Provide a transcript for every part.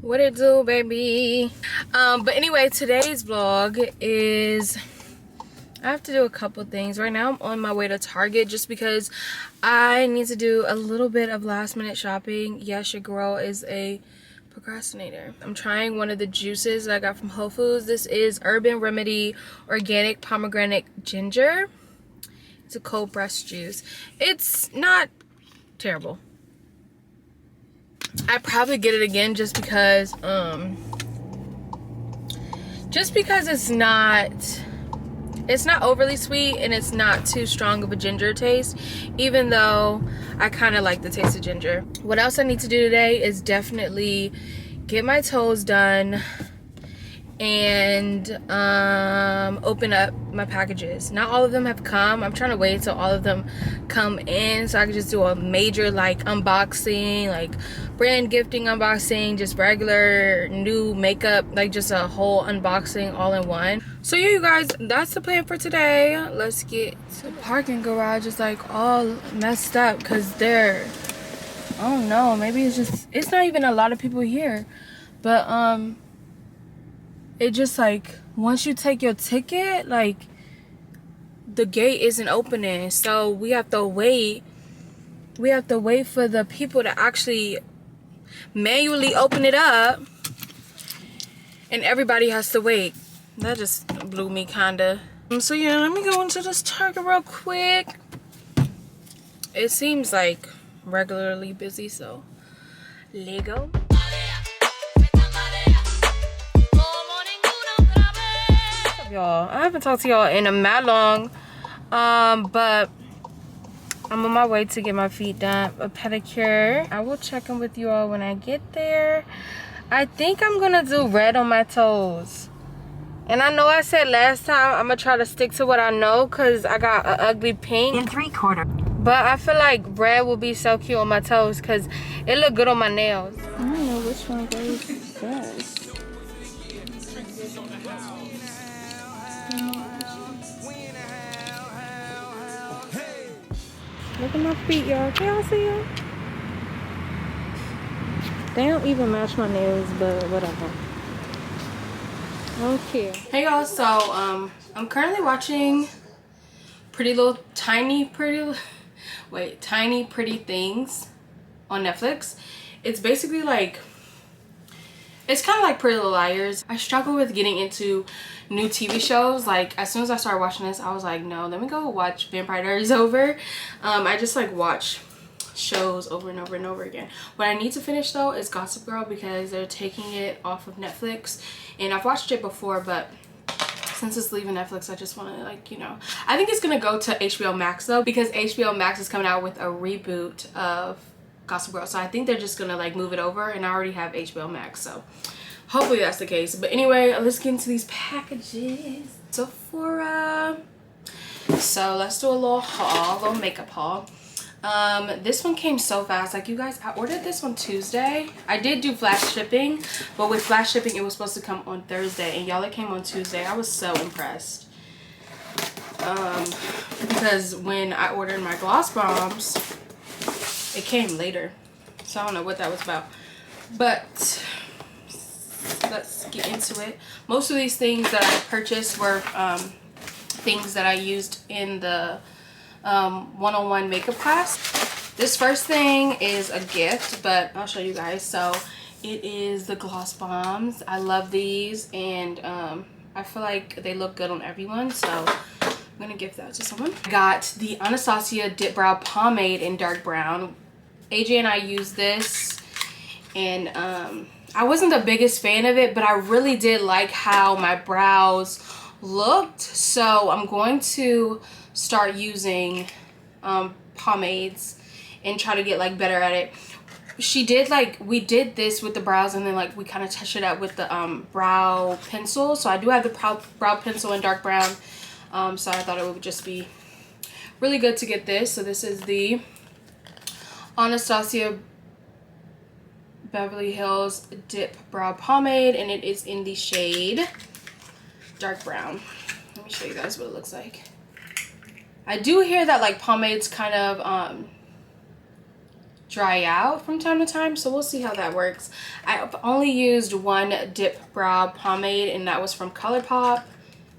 What it do, baby? But anyway, today's vlog is I have to do a couple things. Right now I'm on my way to Target just because I need to do a little bit of last minute shopping. Yes, your girl is a procrastinator. I'm trying one of the juices that I got from Whole Foods. This is Urban Remedy Organic Pomegranate Ginger. It's a cold pressed juice. It's not terrible. I'd probably get it again just because it's not overly sweet and it's not too strong of a ginger taste, even though I kind of like the taste of ginger. What else I need to do today is definitely get my toes done and open up my packages. Not all of them have come. I'm trying to wait till all of them come in so I can just do a major like unboxing, like brand gifting unboxing, just regular new makeup, like just a whole unboxing all in one. So yeah, you guys, that's the plan for today. Let's get the parking garage is like all messed up because I don't know, maybe it's not even a lot of people here, but it just like once you take your ticket, like the gate isn't opening, so we have to wait for the people to actually manually open it up, and everybody has to wait. That just blew me kinda. So yeah, let me go into this Target real quick. It seems like regularly busy, so let's go. Y'all, I haven't talked to y'all in a mad long, but I'm on my way to get my feet done, a pedicure. I will check in with you all when I get there. I think I'm gonna do red on my toes, and I know I said last time I'm gonna try to stick to what I know because I got an ugly pink in 3/4, but I feel like red will be so cute on my toes because it look good on my nails. I don't know which one goes best. Look at my feet, y'all. Can y'all see them? They don't even match my nails, but whatever. I don't care. Hey y'all, so I'm currently watching Tiny Pretty Things on Netflix. It's basically like, it's kind of like Pretty Little Liars. I struggle with getting into new TV shows. Like as soon as I started watching this, I was like, no, let me go watch Vampire Diaries over. I just like watch shows over and over and over again. What I need to finish though is Gossip Girl because they're taking it off of Netflix, and I've watched it before, but since it's leaving Netflix, I just want to, like, you know, I think it's gonna go to HBO Max though, because HBO Max is coming out with a reboot of Gossip Girl, so I think they're just gonna like move it over, and I already have HBO Max, so hopefully that's the case. But anyway, let's get into these packages. Sephora. So let's do a little haul, a little makeup haul. This one came so fast. Like, you guys, I ordered this on Tuesday. I did do flash shipping, but with flash shipping it was supposed to come on Thursday, and y'all, it came on Tuesday. I was so impressed. Because when I ordered my gloss bombs, it came later, so I don't know what that was about, but let's get into it. Most of these things that I purchased were things that I used in the one-on-one makeup class. This first thing is a gift, but I'll show you guys. So it is the gloss bombs. I love these, and I feel like they look good on everyone, so I'm gonna gift that to someone. I got the Anastasia Dip Brow Pomade in dark brown. AJ and I used this, and I wasn't the biggest fan of it, but I really did like how my brows looked, so I'm going to start using pomades and try to get like better at it. We did this with the brows, and then like we kind of touched it up with the brow pencil, so I do have the brow pencil in dark brown, so I thought it would just be really good to get this. So this is the Anastasia Beverly Hills Dip Brow Pomade, and it is in the shade dark brown. Let me show you guys what it looks like. I do hear that like pomades kind of dry out from time to time, so we'll see how that works. I've only used one dip brow pomade, and that was from ColourPop,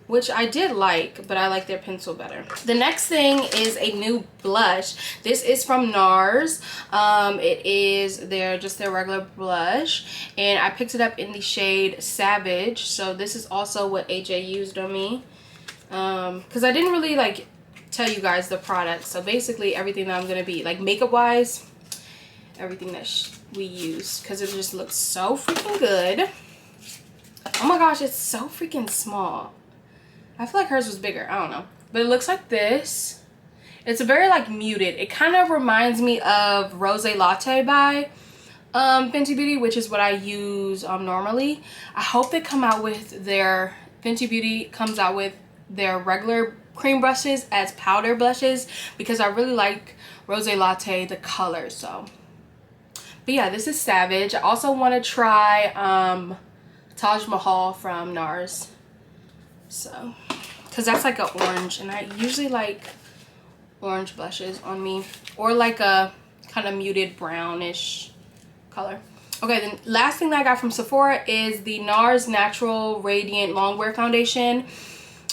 which I did like, but I like their pencil better. The next thing is a new blush. This is from Nars. It is just their regular blush, and I picked it up in the shade Savage. So this is also what AJ used on me, because I didn't really like tell you guys the product. So basically everything that I'm gonna be like makeup wise, everything that we use, because it just looks so freaking good. Oh my gosh, it's so freaking small. I feel like hers was bigger. I don't know. But it looks like this. It's a very like muted. It kind of reminds me of Rose Latte by Fenty Beauty, which is what I use normally. I hope they come out with their Fenty Beauty comes out with their regular cream brushes as powder blushes, because I really like Rose Latte, the color. So, but yeah, this is Savage. I also want to try Taj Mahal from Nars. So, because that's like an orange, and I usually like orange blushes on me, or like a kind of muted brownish color. Okay, the last thing that I got from Sephora is the Nars Natural Radiant Longwear Foundation.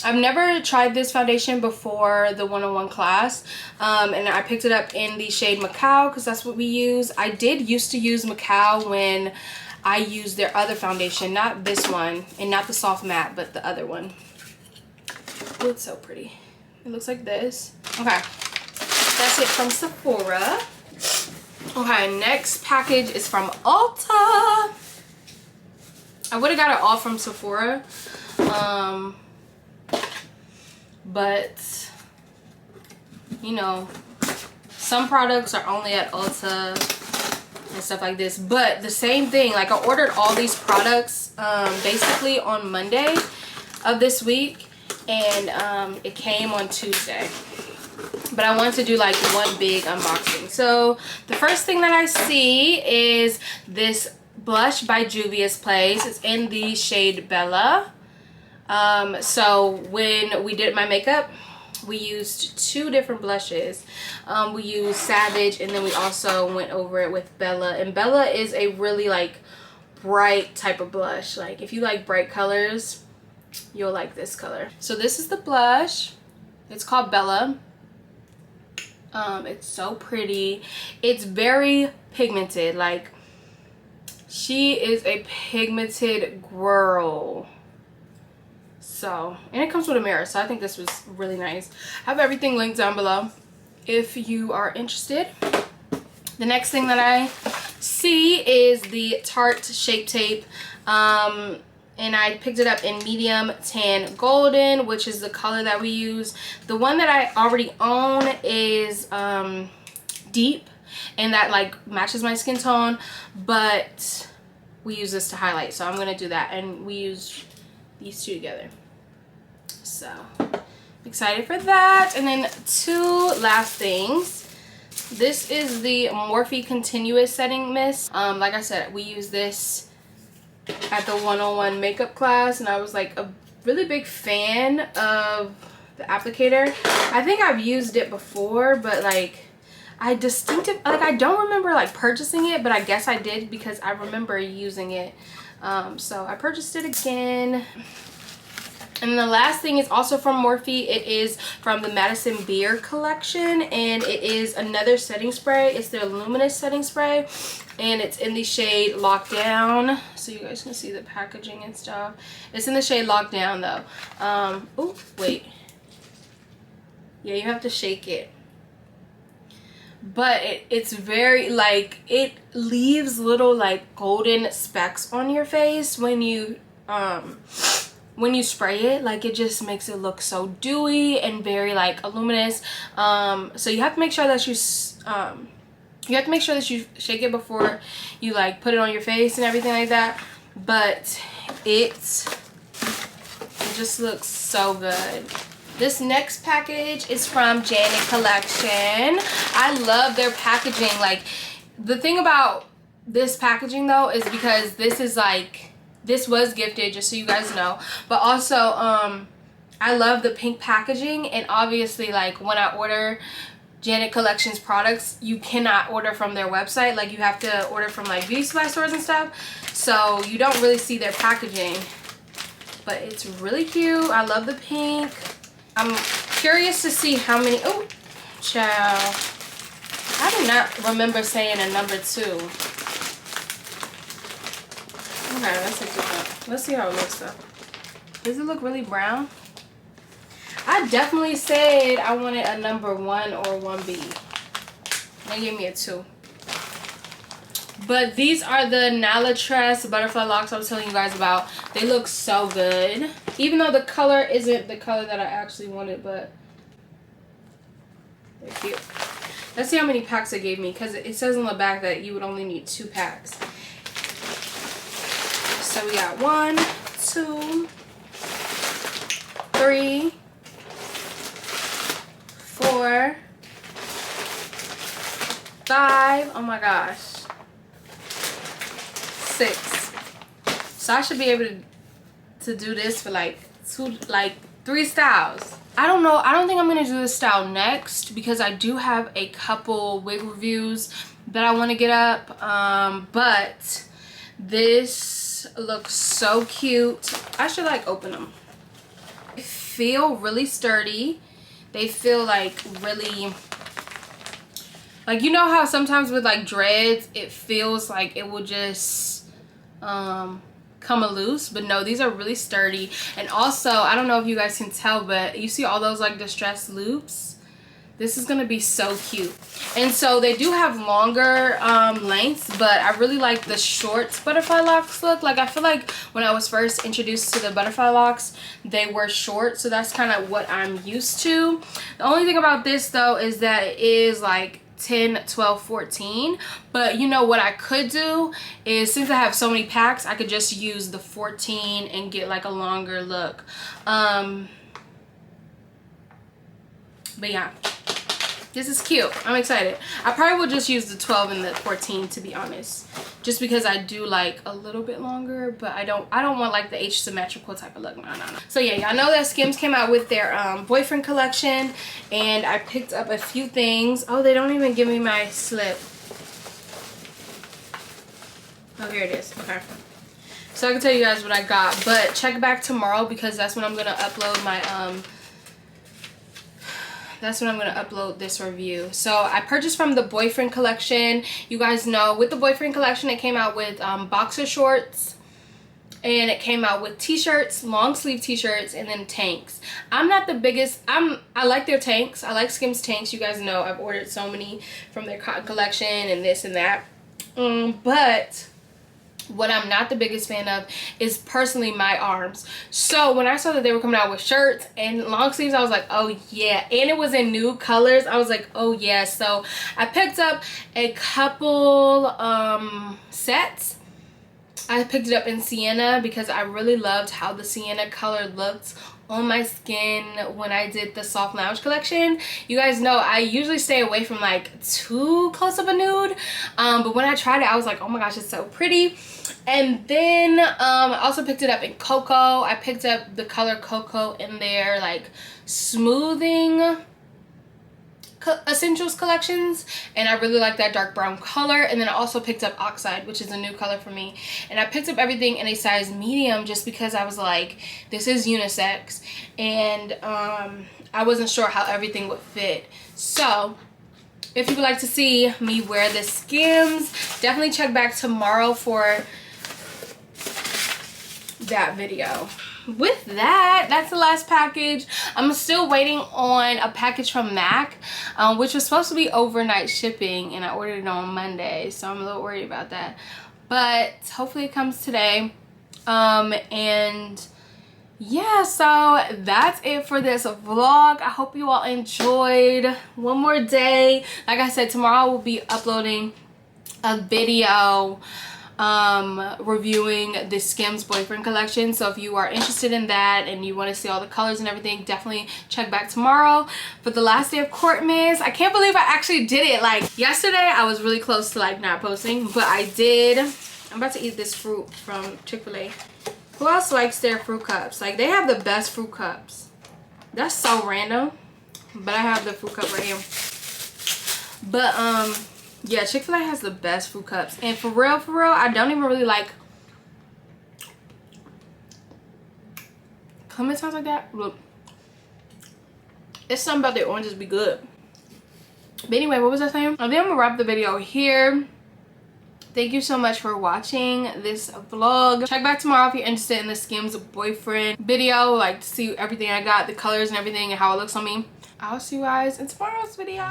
I've never tried this foundation before the 101 class, and I picked it up in the shade Macao because that's what we use. I did used to use Macao when I used their other foundation, not this one, and not the soft matte, but the other one. Oh, it's so pretty. It looks like this. Okay, that's it from Sephora. Okay, next package is from Ulta. I would have got it all from Sephora, but you know, some products are only at Ulta and stuff like this. But the same thing, like I ordered all these products basically on Monday of this week, and it came on Tuesday. But I wanted to do like one big unboxing. So the first thing that I see is this blush by Juvia's Place. It's in the shade Bella. So when we did my makeup, we used two different blushes. We used Savage, and then we also went over it with Bella. And Bella is a really like bright type of blush. Like if you like bright colors, you'll like this color. So this is the blush. It's called Bella. It's so pretty. It's very pigmented. Like, she is a pigmented girl. So, and it comes with a mirror, so I think this was really nice. I have everything linked down below if you are interested. The next thing that I see is the Tarte Shape Tape. And I picked it up in medium tan golden, which is the color that we use. The one that I already own is deep, and that like matches my skin tone, but we use this to highlight, so I'm gonna do that, and we use these two together. So excited for that. And then two last things. This is the Morphe Continuous Setting Mist. Like I said, we use this at the 101 makeup class, and I was like a really big fan of the applicator. I think I've used it before, but like I don't remember like purchasing it, but I guess I did because I remember using it. So I purchased it again. And the last thing is also from Morphe. It is from the Madison Beer collection, and it is another setting spray. It's their Luminous setting spray, and it's in the shade Lockdown, so you guys can see the packaging and stuff. It's in the shade Lockdown though. Oh wait, yeah, you have to shake it, but it's very like, it leaves little like golden specks on your face when you spray it. Like, it just makes it look so dewy and very like luminous. So you have to make sure that you shake it before you like put it on your face and everything like that. But it just looks so good. This next package is from Janet Collection. I love their packaging. Like, the thing about this packaging though is because this is like, this was gifted, just so you guys know. But also, I love the pink packaging, and obviously like when I order Janet Collections products, you cannot order from their website. Like, you have to order from like beauty supply stores and stuff, so you don't really see their packaging. But it's really cute. I love the pink. I'm curious to see how many. Oh, child, I do not remember saying a number 2. Okay, let's take this up. Let's see how it looks though. Does it look really brown? I definitely said I wanted a number 1 or 1B. They gave me a 2. But these are the Nalatress butterfly locks I was telling you guys about. They look so good. Even though the color isn't the color that I actually wanted, but they're cute. Let's see how many packs they gave me, because it says on the back that you would only need 2 packs. So we got 1, 2, 3, 4, 5. Oh my gosh. 6. So I should be able to do this for like 3 styles. I don't know. I don't think I'm gonna do this style next, because I do have a couple wig reviews that I want to get up. But this looks so cute. I should like open them. They feel really sturdy. They feel like really, like, you know how sometimes with like dreads it feels like it will just come loose, but no, these are really sturdy. And also, I don't know if you guys can tell, but you see all those like distressed loops? This is gonna be so cute. And so they do have longer lengths, but I really like the short butterfly locks look. Like, I feel like when I was first introduced to the butterfly locks, they were short, so that's kind of what I'm used to. The only thing about this though is that it is like 10, 12, 14. But you know what I could do is, since I have so many packs, I could just use the 14 and get like a longer look. But yeah, this is cute. I'm excited. I probably will just use the 12 and the 14, to be honest, just because I do like a little bit longer, but I don't want like the H symmetrical type of look. No. So yeah, y'all know that Skims came out with their boyfriend collection, and I picked up a few things. Oh, they don't even give me my slip. Oh, here it is. Okay, so I can tell you guys what I got, but check back tomorrow, because that's when I'm gonna upload my this review. So I purchased from the boyfriend collection. You guys know with the boyfriend collection it came out with boxer shorts, and it came out with t-shirts, long sleeve t-shirts, and then tanks. I'm not the biggest, I like their tanks. I like Skims tanks. You guys know I've ordered so many from their cotton collection and this and that. But what I'm not the biggest fan of is personally my arms. So when I saw that they were coming out with shirts and long sleeves, I was like, oh yeah. And it was in new colors. I was like, oh yeah. So I picked up a couple sets. I picked it up in sienna because I really loved how the sienna color looked on my skin when I did the soft lounge collection. You guys know I usually stay away from like too close of a nude, but when I tried it I was like, oh my gosh, it's so pretty. And then I also picked it up in cocoa. I picked up the color cocoa in their like smoothing essentials collections, and I really like that dark brown color. And then I also picked up oxide, which is a new color for me, and I picked up everything in a size medium just because I was like, this is unisex, and I wasn't sure how everything would fit. So if you would like to see me wear the Skims, definitely check back tomorrow for that video. With that, that's the last package. I'm still waiting on a package from MAC, which was supposed to be overnight shipping, and I ordered it on Monday, so I'm a little worried about that, but hopefully it comes today. And yeah, so that's it for this vlog. I hope you all enjoyed. One more day. Like I said, tomorrow I will be uploading a video reviewing the Skims boyfriend collection. So if you are interested in that and you want to see all the colors and everything, definitely check back tomorrow for the last day of COURTMAS. I can't believe I actually did it. Like yesterday I was really close to like not posting, but I did. I'm about to eat this fruit from Chick-fil-A. Who else likes their fruit cups? Like, they have the best fruit cups. That's so random, but I have the fruit cup right here. But yeah, Chick-fil-A has the best fruit cups. And for real, I don't even really like Clementines like that. Look, it's something about the oranges be good. But anyway, what was I saying? I think I'm gonna wrap the video here. Thank you so much for watching this vlog. Check back tomorrow if you're interested in the Skims boyfriend video, like to see everything I got, the colors and everything, and how it looks on me. I'll see you guys in tomorrow's video.